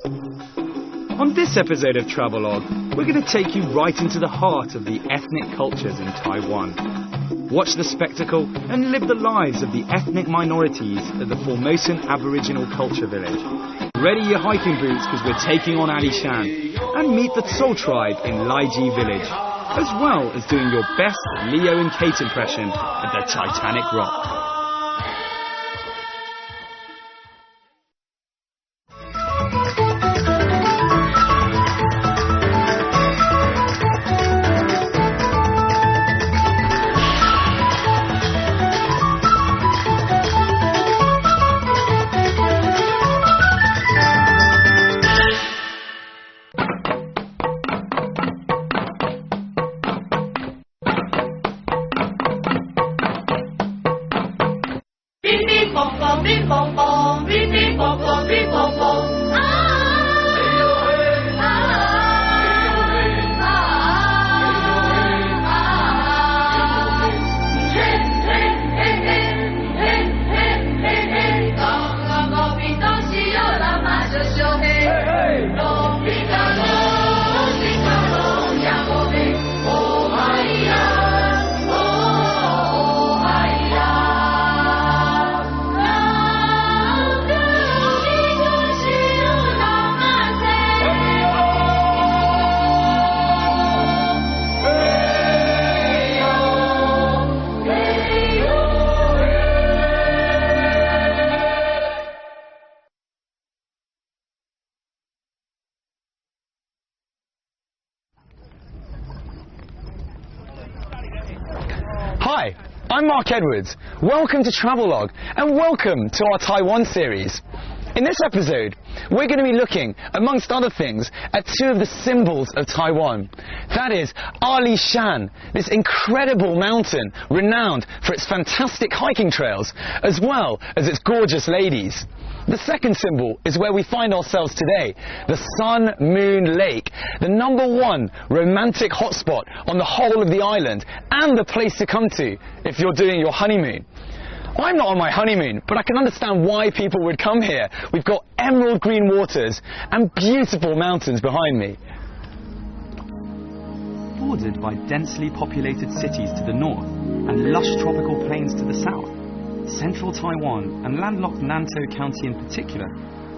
On this episode of Travelogue, we're going to take you right into the heart of the ethnic cultures in Taiwan. Watch the spectacle and live the lives of the ethnic minorities at the Formosan Aboriginal Culture Village. Ready your hiking boots because we're taking on Alishan, and meet the Tsou tribe in Laiji village, as well as doing your best Leo and Kate impression at the Titanic Rock. Hi, I'm Mark Edwards. Welcome to Travelogue and welcome to our Taiwan series. In this episode, we're going to be looking, amongst other things, at two of the symbols of Taiwan. That is Alishan, this incredible mountain renowned for its fantastic hiking trails, as well as its gorgeous ladies. The second symbol is where we find ourselves today, the Sun Moon Lake, the #1 romantic hotspot on the whole of the island, and the place to come to if you're doing your honeymoon. I'm not on my honeymoon, but I can understand why people would come here. We've got emerald green waters and beautiful mountains behind me. Bordered by densely populated cities to the north and lush tropical plains to the south, central Taiwan, and landlocked Nantou County in particular,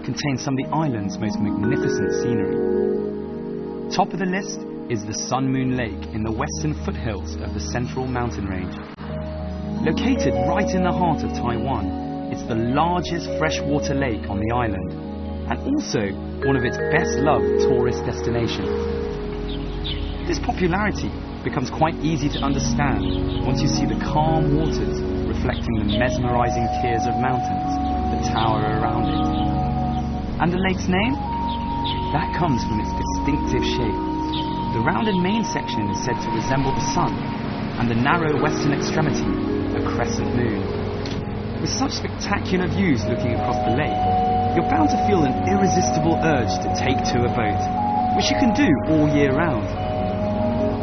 contains some of the island's most magnificent scenery. Top of the list is the Sun Moon Lake in the western foothills of the central mountain range. Located right in the heart of Taiwan, it's the largest freshwater lake on the island, and also one of its best-loved tourist destinations. This popularity becomes quite easy to understand once you see the calm waters reflecting the mesmerizing tiers of mountains that tower around it. And the lake's name? That comes from its distinctive shape. The rounded main section is said to resemble the sun, and the narrow western extremity a crescent moon. With such spectacular views looking across the lake, you're bound to feel an irresistible urge to take to a boat, which you can do all year round.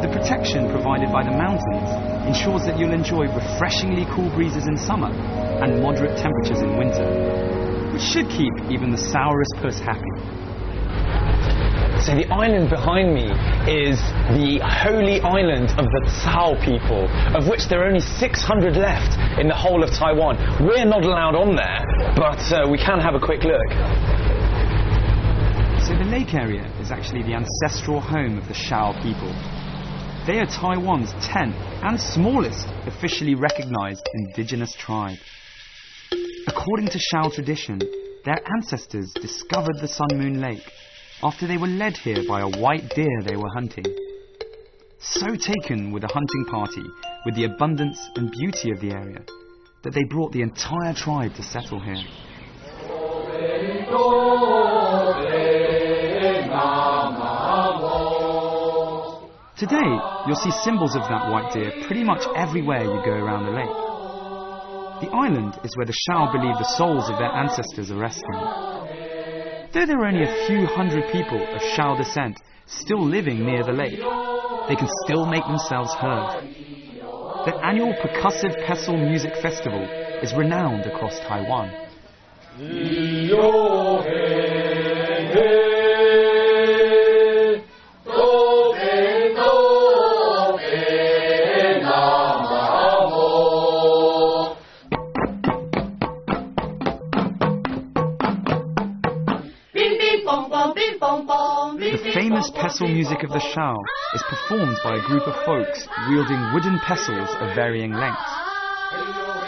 The protection provided by the mountains ensures that you'll enjoy refreshingly cool breezes in summer and moderate temperatures in winter, which should keep even the sourest puss happy. So the island behind me is the holy island of the Tsou people, of which there are only 600 left in the whole of Taiwan. We're not allowed on there, but we can have a quick look. So the lake area is actually the ancestral home of the Shao people. They are Taiwan's 10th and smallest officially recognized indigenous tribe. According to Shao tradition, their ancestors discovered the Sun Moon Lake after they were led here by a white deer they were hunting. So taken were the hunting party with the abundance and beauty of the area that they brought the entire tribe to settle here. Today, you'll see symbols of that white deer pretty much everywhere you go around the lake. The island is where the Shao believe the souls of their ancestors are resting. Though there are only a few hundred people of Shao descent still living near the lake, they can still make themselves heard. Their annual percussive pestle music festival is renowned across Taiwan. The famous pestle music of the Shao is performed by a group of folks wielding wooden pestles of varying lengths.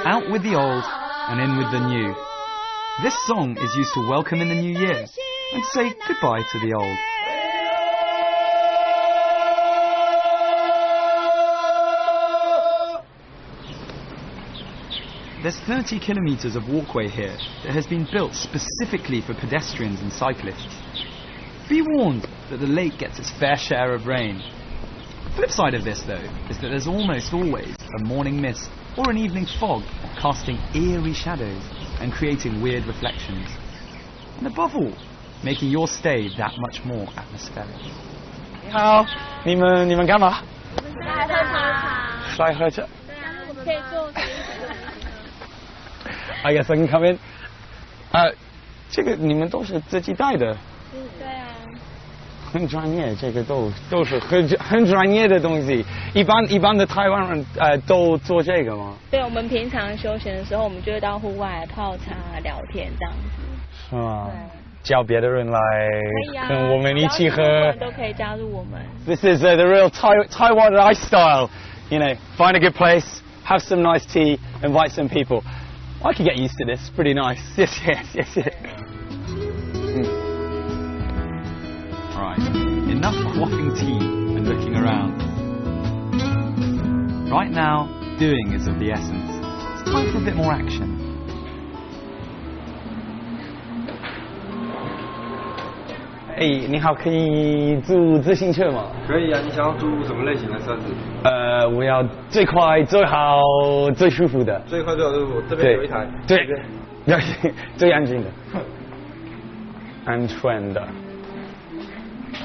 Out with the old and in with the new. This song is used to welcome in the new year and say goodbye to the old. There's 30 kilometres of walkway here that has been built specifically for pedestrians and cyclists. Be warned that the lake gets its fair share of rain. The flip side of this, though, is that there's almost always a morning mist or an evening fog casting eerie shadows and creating weird reflections. And above all, making your stay that much more atmospheric. 你好，你们干嘛？来喝茶。I guess I can come in. 这个你们都是自己带的？对啊。很专业，这个都是很专业的东西。一般的台湾人都做这个吗？对，我们平常休闲的时候，我们就会到户外泡茶、聊天这样子。是吗？叫别的人来跟我们一起喝。都可以加入我们。This is the real Taiwan lifestyle. You know, find a good place, have some nice tea, invite some people. I could get used to this. Pretty nice. Yes. Right, enough quaffing tea and looking around. Right now, doing is of the essence. It's time for a bit more action. Hey, 你好，可以租自行车吗？可以啊，你想要租什么类型的车子？我要最快、最好、最舒服的。最快最好舒服，这边有一台。对，最安静的。安全的。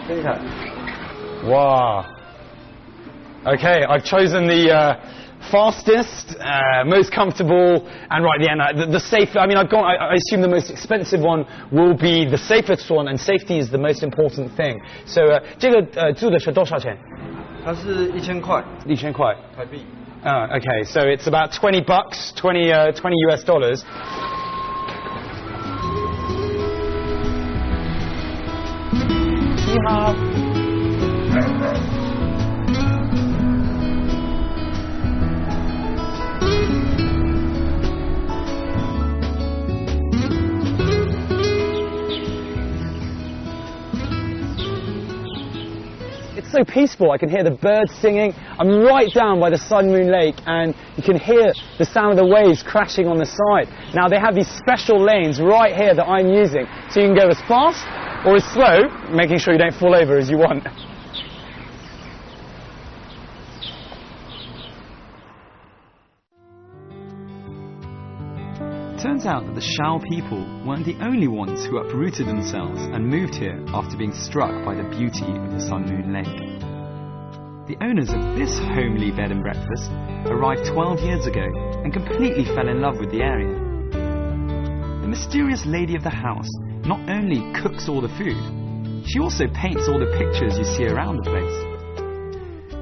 这一台。Wow. Okay, I've chosen the fastest, most comfortable, and right at the end, the safe. I mean, I assume the most expensive one will be the safest one, and safety is the most important thing. So, 这个租的是多少钱？它是1000块。1000块台币。Okay, so it's about $20, $20 US dollars. It's so peaceful. I can hear the birds singing. I'm right down by the Sun Moon Lake, and you can hear the sound of the waves crashing on the side. Now they have these special lanes right here that I'm using, so you can go as fast or as slow, making sure you don't fall over as you want. Turns out that the Shao people weren't the only ones who uprooted themselves and moved here after being struck by the beauty of the Sun Moon Lake. The owners of this homely bed and breakfast arrived 12 years ago and completely fell in love with the area. The mysterious lady of the house not only cooks all the food, she also paints all the pictures you see around the place.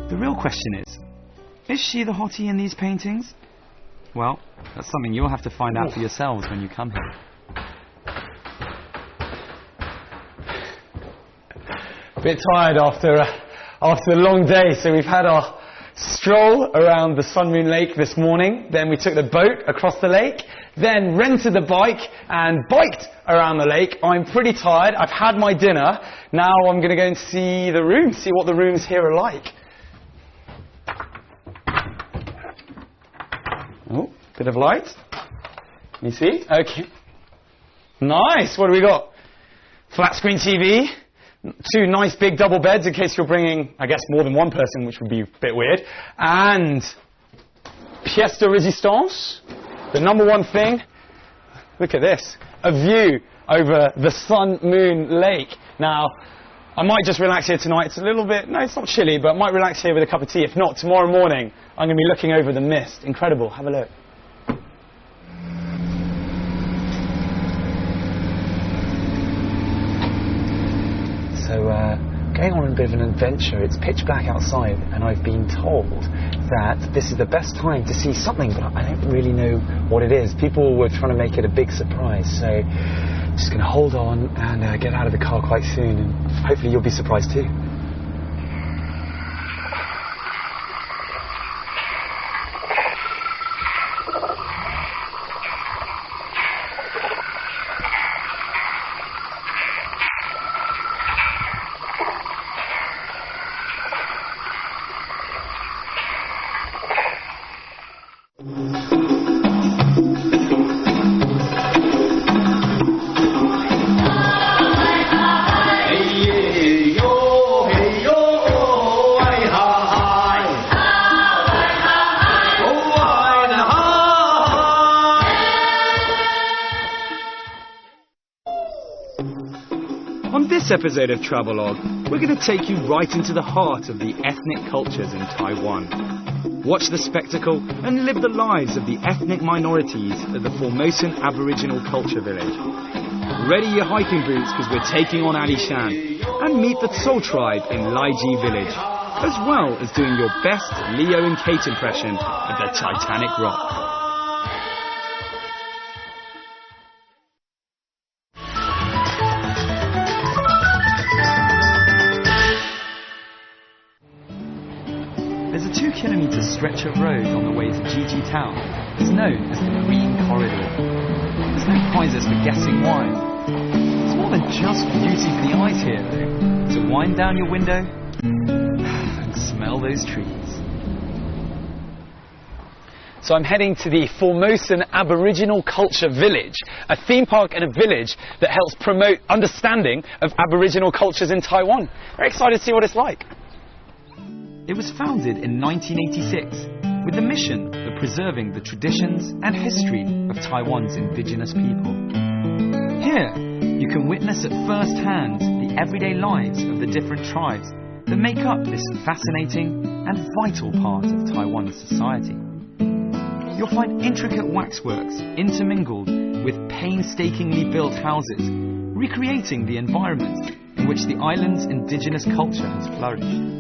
The real question is she the hottie in these paintings? Well, that's something you'll have to find out for yourselves when you come here. A bit tired after a long day, so we've had our stroll around the Sun Moon Lake this morning, then we took the boat across the lake, then rented the bike and biked around the lake. I'm pretty tired, I've had my dinner, now I'm going to go and see the rooms, see what the rooms here are like. Oh, bit of light. You see? Okay. Nice. What do we got? Flat screen TV. 2 nice big double beds in case you're bringing, I guess, more than one person, which would be a bit weird. And pièce de résistance. The number one thing. Look at this. A view over the Sun Moon Lake. Now, I might just relax here tonight. It's a little bit, no, it's not chilly, but I might relax here with a cup of tea. If not, tomorrow morning, I'm going to be looking over the mist. Incredible. Have a look. So, going on a bit of an adventure. It's pitch black outside, and I've been told that this is the best time to see something, but I don't really know what it is. People were trying to make it a big surprise, so Just going to hold on and get out of the car quite soon, and hopefully you'll be surprised too. On this episode of Travelogue, we're going to take you right into the heart of the ethnic cultures in Taiwan. Watch the spectacle and live the lives of the ethnic minorities at the Formosan Aboriginal Culture Village. Ready your hiking boots because we're taking on Alishan and meet the Tsol tribe in Laiji village, as well as doing your best Leo and Kate impression of the Titanic Rock. There's a 2-kilometre stretch of road on the way to Jiji Town. It's known as the Green Corridor. There's no prizes for guessing why. It's more than just beauty for the eyes here, though. So wind down your window and smell those trees. So I'm heading to the Formosan Aboriginal Culture Village, a theme park and a village that helps promote understanding of Aboriginal cultures in Taiwan. Very excited to see what it's like. It was founded in 1986 with the mission of preserving the traditions and history of Taiwan's indigenous people. Here, you can witness at first hand the everyday lives of the different tribes that make up this fascinating and vital part of Taiwan's society. You'll find intricate waxworks intermingled with painstakingly built houses, recreating the environment in which the island's indigenous culture has flourished.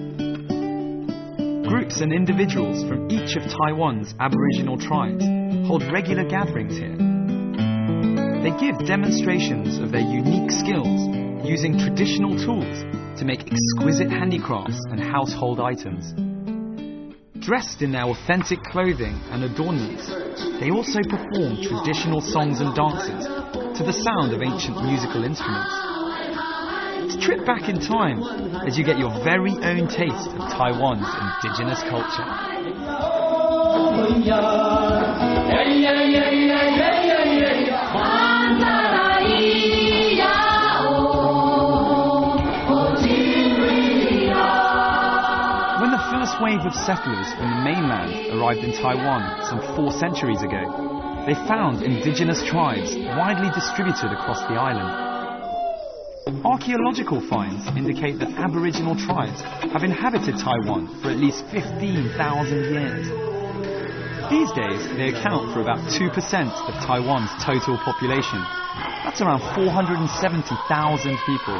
Groups and individuals from each of Taiwan's Aboriginal tribes hold regular gatherings here. They give demonstrations of their unique skills using traditional tools to make exquisite handicrafts and household items. Dressed in their authentic clothing and adornments, they also perform traditional songs and dances to the sound of ancient musical instruments. Trip back in time as you get your very own taste of Taiwan's indigenous culture. When the first wave of settlers from the mainland arrived in Taiwan some 4 centuries ago, they found indigenous tribes widely distributed across the island. Archaeological finds indicate that Aboriginal tribes have inhabited Taiwan for at least 15,000 years. These days, they account for about 2% of Taiwan's total population. That's around 470,000 people.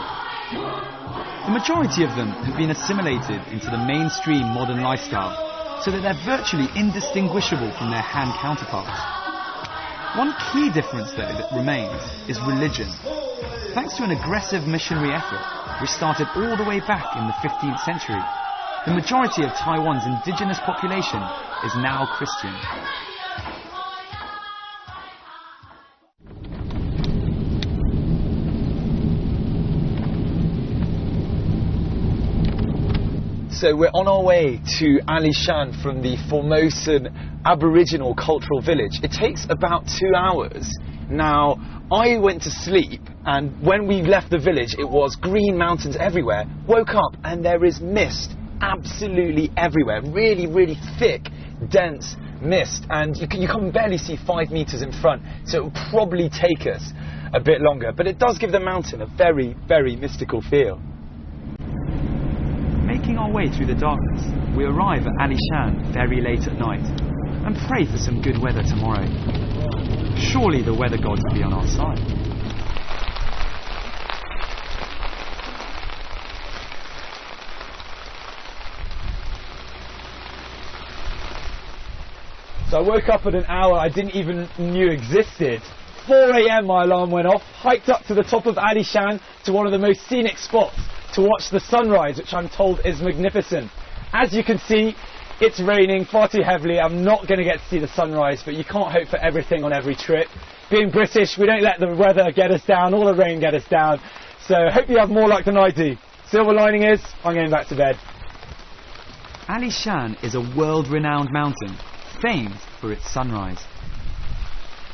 The majority of them have been assimilated into the mainstream modern lifestyle, so that they're virtually indistinguishable from their Han counterparts. One key difference, though, that remains is religion. Thanks to an aggressive missionary effort, which started all the way back in the 15th century, the majority of Taiwan's indigenous population is now Christian. So we're on our way to Alishan from the Formosan Aboriginal Cultural Village. It takes about 2 hours. Now, I went to sleep, and when we left the village, it was green mountains everywhere. Woke up, and there is mist absolutely everywhere. Really, really thick, dense mist. And you can barely see 5 meters in front, so it will probably take us a bit longer. But it does give the mountain a very, very mystical feel. Making our way through the darkness, we arrive at Alishan very late at night and pray for some good weather tomorrow. Surely the weather gods will be on our side. So I woke up at an hour I didn't even knew existed. 4 a.m. my alarm went off, hiked up to the top of Alishan to one of the most scenic spots to watch the sunrise, which I'm told is magnificent. As you can see, it's raining far too heavily. I'm not going to get to see the sunrise, but you can't hope for everything on every trip. Being British, we don't let the weather get us down or the rain get us down. So hope you have more luck than I do. Silver lining is, I'm going back to bed. Alishan is a world-renowned mountain, famed for its sunrise.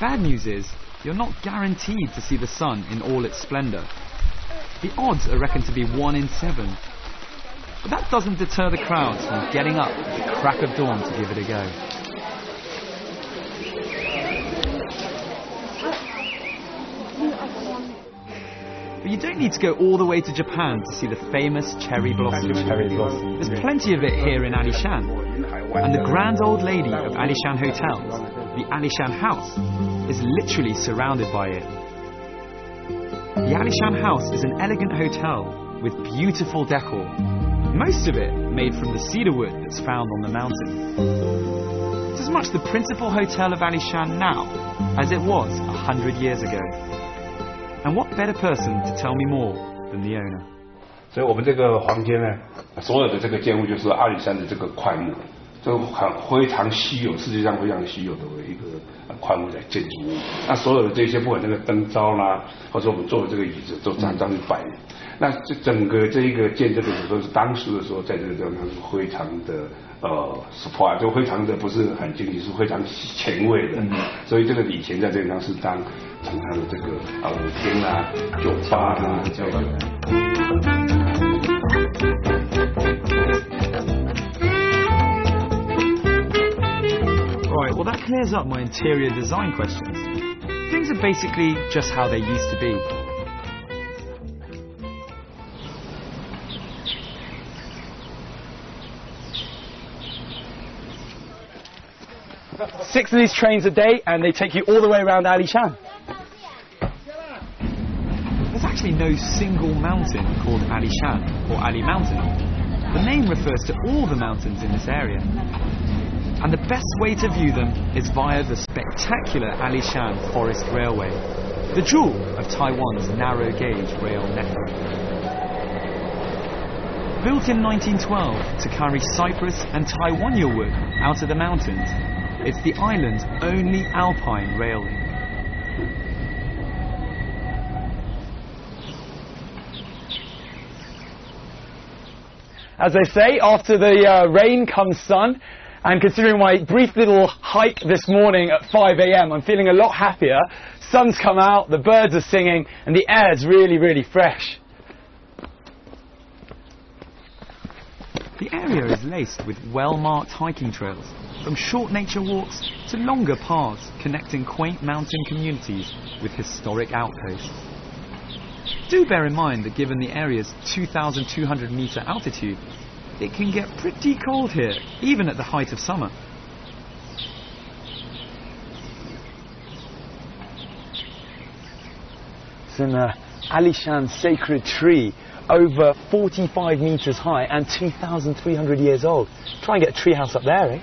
Bad news is, you're not guaranteed to see the sun in all its splendour. The odds are reckoned to be 1 in 7. But that doesn't deter the crowds from getting up at the crack of dawn to give it a go. But you don't need to go all the way to Japan to see the famous cherry blossom. There's plenty of it here in Alishan. And the grand old lady of Alishan hotels, the Alishan House, is literally surrounded by it. The Alishan House is an elegant hotel with beautiful decor, most of it made from the cedar wood that's found on the mountain. It's as much the principal hotel of Alishan now as it was 100 years ago. And what better person to tell me more than the owner? 所以我们这个房间呢，所有的这个建物就是阿里山的这个块木，这个非常稀有，世界上非常稀有的一个块木的建筑物。那所有的这些，不管这个灯罩啦，或者我们坐的这个椅子，都常常100年。那这整个这一个建这个时候是当时的时候，在这个地方是非常的surprise， 就非常的不是很惊奇，是非常前卫的。所以这个以前在这个地方是当成他的这个舞厅啊、酒吧啊这样的。Right, well that clears up my interior design questions. Things are basically just how they used to be. Six of these trains a day, and they take you all the way around Alishan. There's actually no single mountain called Alishan or Ali Mountain. The name refers to all the mountains in this area. And the best way to view them is via the spectacular Alishan Forest Railway, the jewel of Taiwan's narrow-gauge rail network. Built in 1912 to carry cypress and Taiwan wood out of the mountains, it's the island's only alpine rail link. As they say, after the rain comes sun, and considering my brief little hike this morning at 5 a.m, I'm feeling a lot happier. Sun's come out, the birds are singing, and the air's really, really fresh. The area is laced with well-marked hiking trails, from short nature walks to longer paths connecting quaint mountain communities with historic outposts. Do bear in mind that given the area's 2,200 metre altitude, it can get pretty cold here, even at the height of summer. It's an Alishan sacred tree, over 45 metres high and 2,300 years old. Try and get a tree house up there, eh?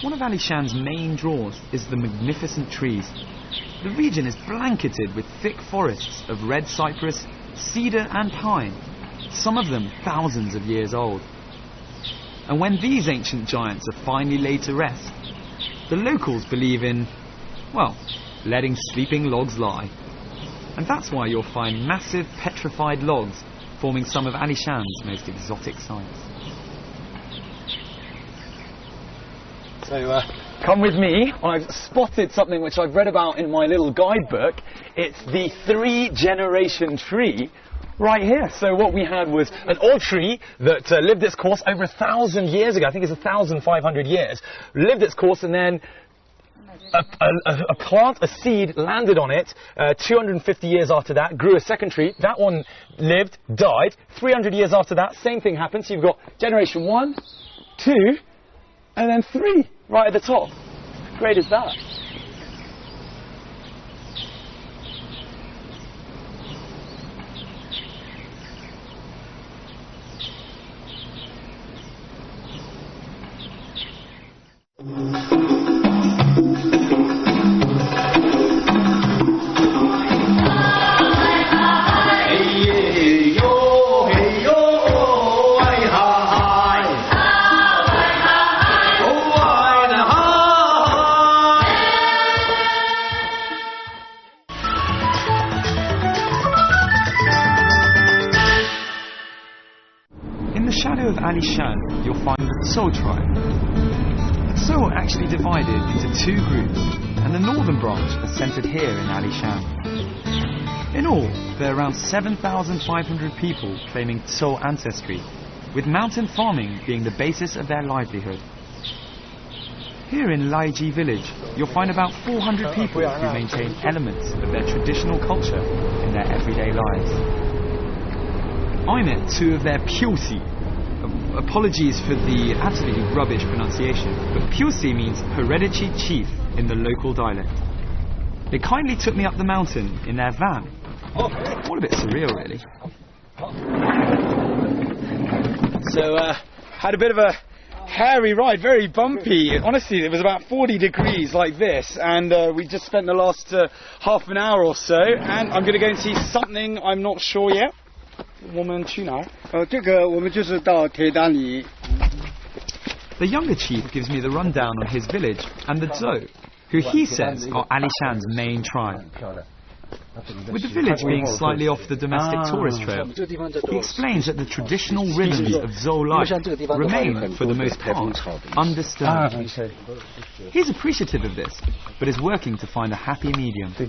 One of Alishan's main draws is the magnificent trees. The region is blanketed with thick forests of red cypress, cedar and pine, some of them thousands of years old. And when these ancient giants are finally laid to rest, the locals believe in, well, letting sleeping logs lie. And that's why you'll find massive petrified logs forming some of Alishan's most exotic sights. So come with me. I've spotted something which I've read about in my little guidebook. It's the 3-generation tree right here. So what we had was an old tree that lived its course over 1,000 years ago. I think it's 1,500 years. Lived its course, and then a plant, a seed landed on it 250 years after that, grew a second tree. That one lived, died. 300 years after that, same thing happened. So you've got generation 1, 2, and then 3 right at the top. How great is that? Alishan, you'll find the Tso tribe. The Tso are actually divided into two groups, and the northern branch is centered here in Alishan. In all, there are around 7,500 people claiming Tso ancestry, with mountain farming being the basis of their livelihood. Here in Laiji village, you'll find about 400 people who maintain elements of their traditional culture in their everyday lives. I met two of their Pyusi. Apologies for the absolutely rubbish pronunciation, but Pyusi means hereditary chief in the local dialect. They kindly took me up the mountain in their van. All a bit surreal, really. So, had a bit of a hairy ride, very bumpy. Honestly, it was about 40 degrees like this, and we just spent the last half an hour or so, and I'm going to go and see something I'm not sure yet. 我们去哪儿？这个我们就是到铁达里。 The younger chief gives me the rundown on his village and the Tso, who he says are Alishan's main tribe. With the village being slightly off the domestic tourist trail, he explains that the traditional rhythms of Tso life remain, for the most part, undisturbed. He's appreciative of this, but is working to find a happy medium. The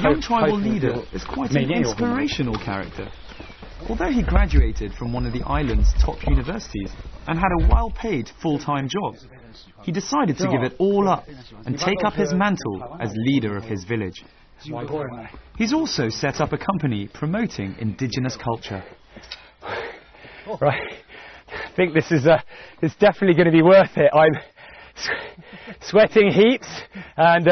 young tribal leader is quite an inspirational character. Although he graduated from one of the island's top universities and had a well-paid full-time job, he decided to give it all up and take up his mantle as leader of his village. He's also set up a company promoting indigenous culture. Right, I think this is it's definitely going to be worth it. I'm sweating heaps, and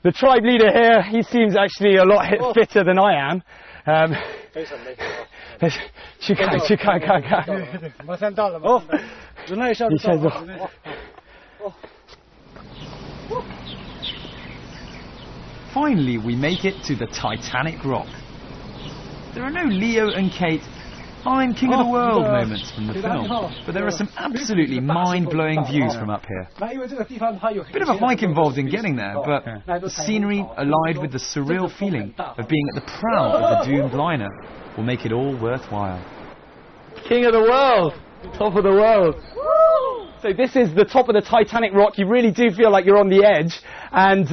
the tribe leader here, he seems actually a lot fitter than I am. Finally, we make it to the Titanic Rock. There are no Leo and Kate, I'm king of the world moments from the film, but there are some absolutely mind-blowing views from up here. Bit of a hike involved in getting there, but the scenery, allied with the surreal feeling of being at the prow of the doomed liner, will make it all worthwhile. King of the world! Top of the world! So this is the top of the Titanic Rock. You really do feel like you're on the edge, and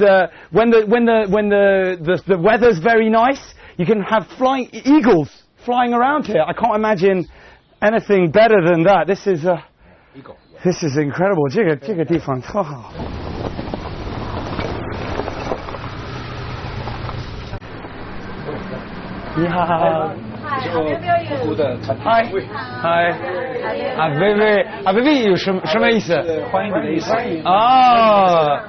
when the weather's very nice, you can have flying eagles flying around here. I can't imagine anything better than that. This is incredible. 这个地方特好。你好。嗨，嗨，啊，薇薇有什么意思？欢迎你的意思。啊，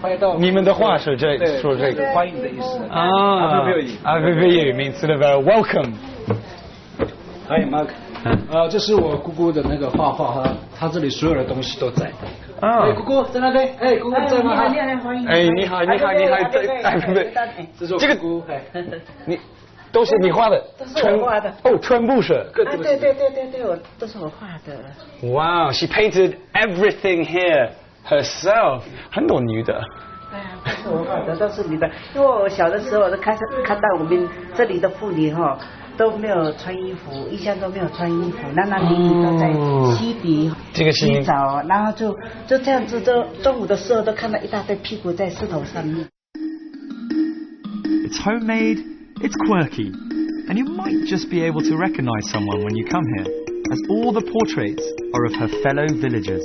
欢迎到你们的话是这说这个欢迎你的意思。啊，薇薇 means sort of welcome. Hi Mark， 这是我姑姑的那个画画哈，她这里所有的东西都在。哎，姑姑在那边，哎，姑姑在吗？哎，你好，哎，不对，这个姑姑，你。都是你画的，都是我画的。哦，全部是。对，我都是我画的。Wow, she painted everything here herself. 很多女的。对啊，都是我画的，都是你的。因为我小的时候，我都看到我们这里的妇女哈都没有穿衣服，一向都没有穿衣服，男男女女都在溪底洗澡，然后就这样子，中午的时候都看到一大堆屁股在石头上面。It's homemade. It's quirky, and you might just be able to recognize someone when you come here, as all the portraits are of her fellow villagers.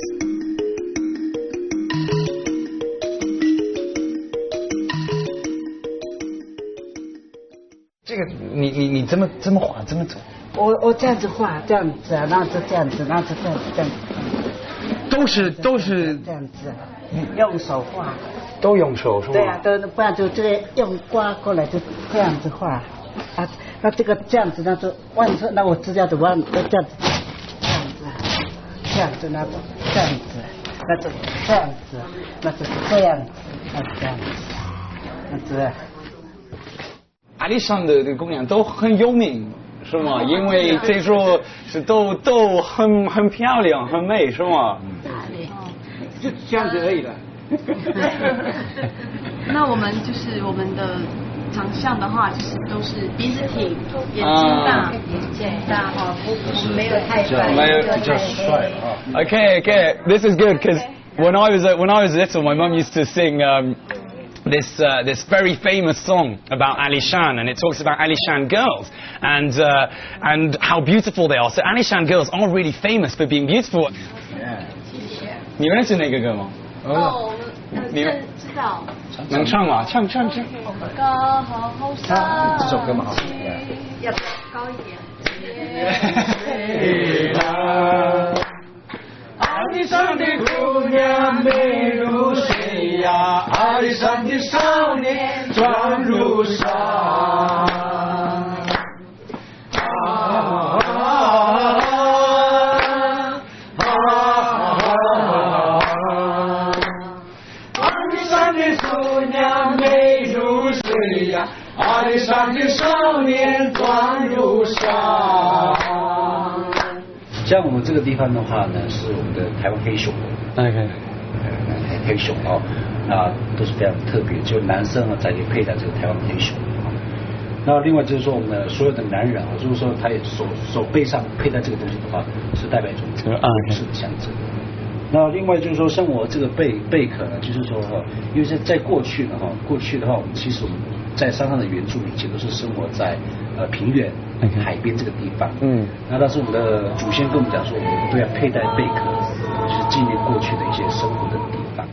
这个你这么画这么走？我这样子画，这样子啊，然后就这样子，然后就这样子。都是这样子，用手画。都用手是吗？对啊，不然就这个用刮过来就这样子画啊，那这个这样子那就那我指甲就这样子，这样子那就这样子，那就这样子，那就这样子，那这样子，那这。阿里山的姑娘都很有名，是吗？因为听说是都很漂亮，很美，是吗？就这样子而已了。那我们就是我们的长相的话，其实都是鼻子挺，眼睛大，眼大哈，没有太帅，没有比较帅啊。Okay, okay, this is good because when I was little, my mum used to sing this very famous song about Alishan, and it talks about Alishan girls and how beautiful they are. So Alishan girls are really famous for being beautiful. 你认识那个歌吗？哦，知道。能唱吗？唱。高山，这首歌蛮好听的。要不要高一点？阿里山的姑娘美如水呀，阿里山的少年壮如山。阿里山的姑娘美如水呀，阿里山的少年壮如山。像我们这个地方的话呢，是我们的台湾黑熊。Okay. 黑熊哦，那都是非常特别，只有男生才可以佩戴这个台湾黑熊。那另外就是说，我们的所有的男人啊，如果说他也手背上佩戴这个东西的话，是代表一种勇士的象征。那另外就是说，像我这个贝壳呢，就是说哈，因为在过去呢哈，过去的话，我们其实我们在山上的原住民其实都是生活在平原、海边这个地方。那但是我们的祖先跟我们讲说，我们都要佩戴贝壳，就是纪念过去的一些生活的地方。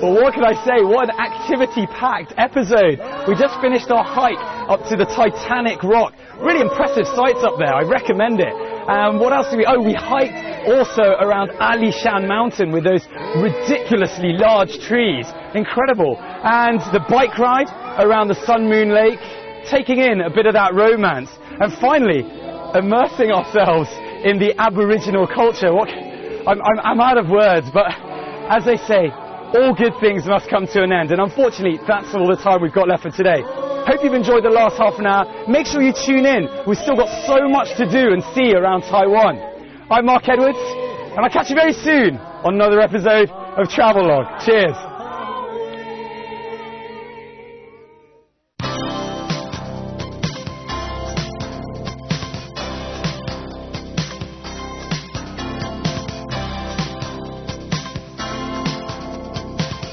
Well, what can I say? What an activity-packed episode. We just finished our hike up to the Titanic Rock. Really impressive sights up there. I recommend it. What else did we... Oh, we hiked also around Alishan Mountain with those ridiculously large trees. Incredible. And the bike ride around the Sun Moon Lake, taking in a bit of that romance. And finally, immersing ourselves in the Aboriginal culture. I'm out of words, but as they say, all good things must come to an end, and unfortunately that's all the time we've got left for today. Hope you've enjoyed the last half an hour. Make sure you tune in. We've still got so much to do and see around Taiwan. I'm Mark Edwards, and I'll catch you very soon on another episode of Travelogue. Cheers.